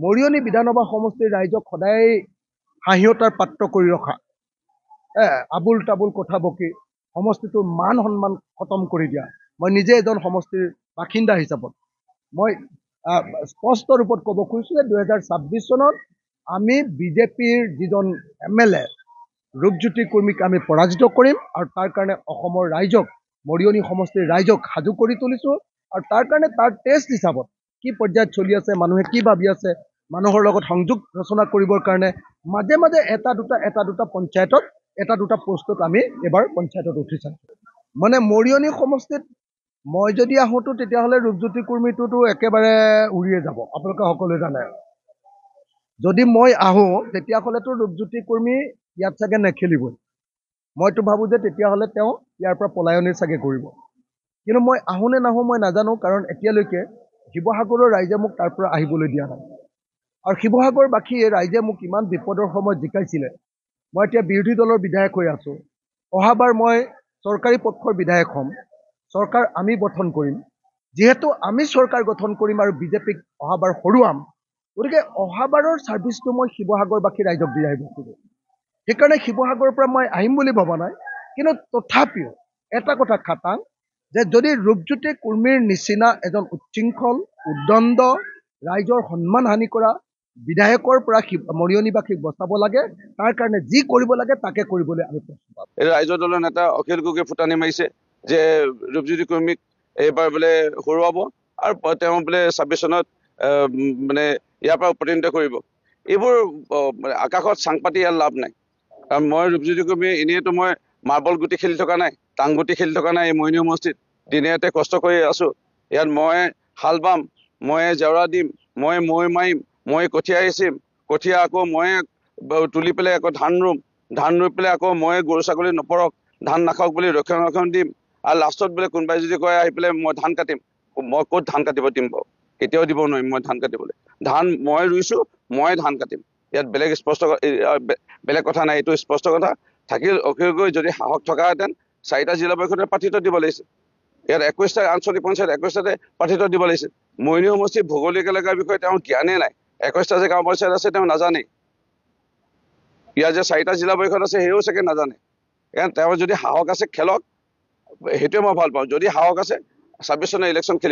মৰিয়নি বিধানসভা সমষ্টিৰ ৰাইজক সদায় হাঁহিয়তাৰ পাত্ৰ কৰি ৰখা আবুল তাবুল কথা বকি সমষ্টিটোৰ মান সন্মান খতম কৰি দিয়া মই নিজে এজন সমষ্টিৰ বাসিন্দা হিচাপত মই স্পষ্ট ৰূপত ক'ব খুজিছোঁ যে 2026 চনত আমি বিজেপিৰ যিজন MLA ৰূপজ্যোতি কুৰ্মীক আমি পৰাজিত কৰিম আৰু তাৰ কাৰণে অসমৰ ৰাইজক মৰিয়নি সমষ্টিৰ ৰাইজক সাজু কৰি তুলিছোঁ আৰু তাৰ কাৰণে তাৰ টেষ্ট হিচাপত কি পৰ্যায়ত চলি আছে মানুহে কি ভাবি আছে মানুহৰ লগত সংযোগ ৰচনা কৰিবৰ কাৰণে মাজে মাজে এটা দুটা পঞ্চায়তত এটা দুটা পোষ্টত আমি এবাৰ পঞ্চায়তত উঠিছোঁ মানে মৰিয়নি সমষ্টিত মই যদি আহোঁতো তেতিয়াহ'লে ৰূপজ্যোতি কুৰ্মীটোতো একেবাৰে উৰিয়ে যাব আপোনালোকে সকলোৱে জানে যদি মই আহোঁ তেতিয়াহ'লেতো ৰূপজ্যোতি কুৰ্মী ইয়াত চাগে নেখেলিবই মইতো ভাবোঁ যে তেতিয়াহ'লে তেওঁ ইয়াৰ পৰা পলায়নে চাগে কৰিব কিন্তু মই আহোঁ নে নাহোঁ মই নাজানো কাৰণ এতিয়ালৈকে শিৱসাগৰৰ ৰাইজে মোক তাৰ পৰা আহিবলৈ দিয়া নাই আৰু শিৱসাগৰবাসীয়ে ৰাইজে মোক ইমান বিপদৰ সময়ত জিকাইছিলে মই এতিয়া বিৰোধী দলৰ বিধায়ক হৈ আছোঁ অহাবাৰ মই চৰকাৰী পক্ষৰ বিধায়ক হ'ম চৰকাৰ আমি গঠন কৰিম যিহেতু আমি চৰকাৰ গঠন কৰিম আৰু বিজেপিক অহাবাৰ হৰুৱাম গতিকে অহাবাৰৰ ছাৰ্ভিচটো মই শিৱসাগৰবাসী ৰাইজক দি আহিব খোজোঁ সেইকাৰণে শিৱসাগৰৰ পৰা মই আহিম বুলি ভবা নাই কিন্তু তথাপিও এটা কথা খাটাং যে যদি ৰূপজ্যোতি কুৰ্মীৰ নিচিনা এজন উচ্ছৃংখল উদ্দণ্ড ৰাইজৰ সন্মান হানি কৰা বিধায়কৰ পৰা মৰিয়নিবাসীক বচাব লাগে তাৰ কাৰণে যি কৰিব লাগে তাকে কৰিবলৈ আমি প্ৰস্তুত ৰাইজৰ দলৰ নেতা অখিল গগৈ ফুটানি মাৰিছে যে ৰূপজ্যোতি কুৰ্মীক এইবাৰ বোলে হৰুৱাব আৰু তেওঁ বোলে 26 চনত মানে ইয়াৰ পৰা প্ৰতিনিধিত্ব কৰিব এইবোৰ আকাশত চাং পাতি ইয়াৰ লাভ নাই কাৰণ মই ৰূপজ্যোতি কুৰ্মী এনেইতো মই মাৰ্বল গুটি খেলি থকা নাই টাং গুটি খেলি থকা নাই এই মৰিয়নি সমষ্টিত দিনে ৰাতে কষ্ট কৰি আছোঁ ইয়াত মই হাল বাম মই জেওৰা দিম মই মৈ মাৰিম মই কঠীয়া সিঁচিম কঠীয়া আকৌ মই তুলি পেলাই আকৌ ধান ৰুই পেলাই আকৌ মই গৰু ছাগলী নপৰক ধান নাখাওক বুলি ৰক্ষণাবেক্ষণ দিম আৰু লাষ্টত বোলে কোনোবাই যদি কয় আহি পেলাই মই ধান কাটিম মই ক'ত ধান কাটিব দিম বাৰু কেতিয়াও দিব নোৱাৰিম মই ধান কাটিবলৈ ধান মই ৰুইছোঁ মই ধান কাটিম ইয়াত বেলেগ কথা নাই এইটো স্পষ্ট কথা থাকিল অখিল গগৈ যদি সাহস থকাহেঁতেন 4টা জিলা পৰিষদে প্ৰাৰ্থিত্ব দিব লাগিছিল ইয়াত 21টা আঞ্চলিক পঞ্চায়ত 21টাতে প্ৰাৰ্থিত্ব দিব লাগিছিল মৰিয়নি সমষ্টিৰ ভৌগোলিক এলেকাৰ বিষয়ে তেওঁৰ জ্ঞানেই নাই 21টা যে গাঁও পঞ্চায়ত আছে তেওঁ নাজানেই ইয়াৰ যে 4টা জিলা পৰিষদ আছে সেয়াও চাগে নাজানে কাৰণ তেওঁৰ যদি সাহস আছে খেলক সেইটোৱে মই ভাল পাওঁ যদি সাহস আছে 26 চনৰ ইলেকশ্যন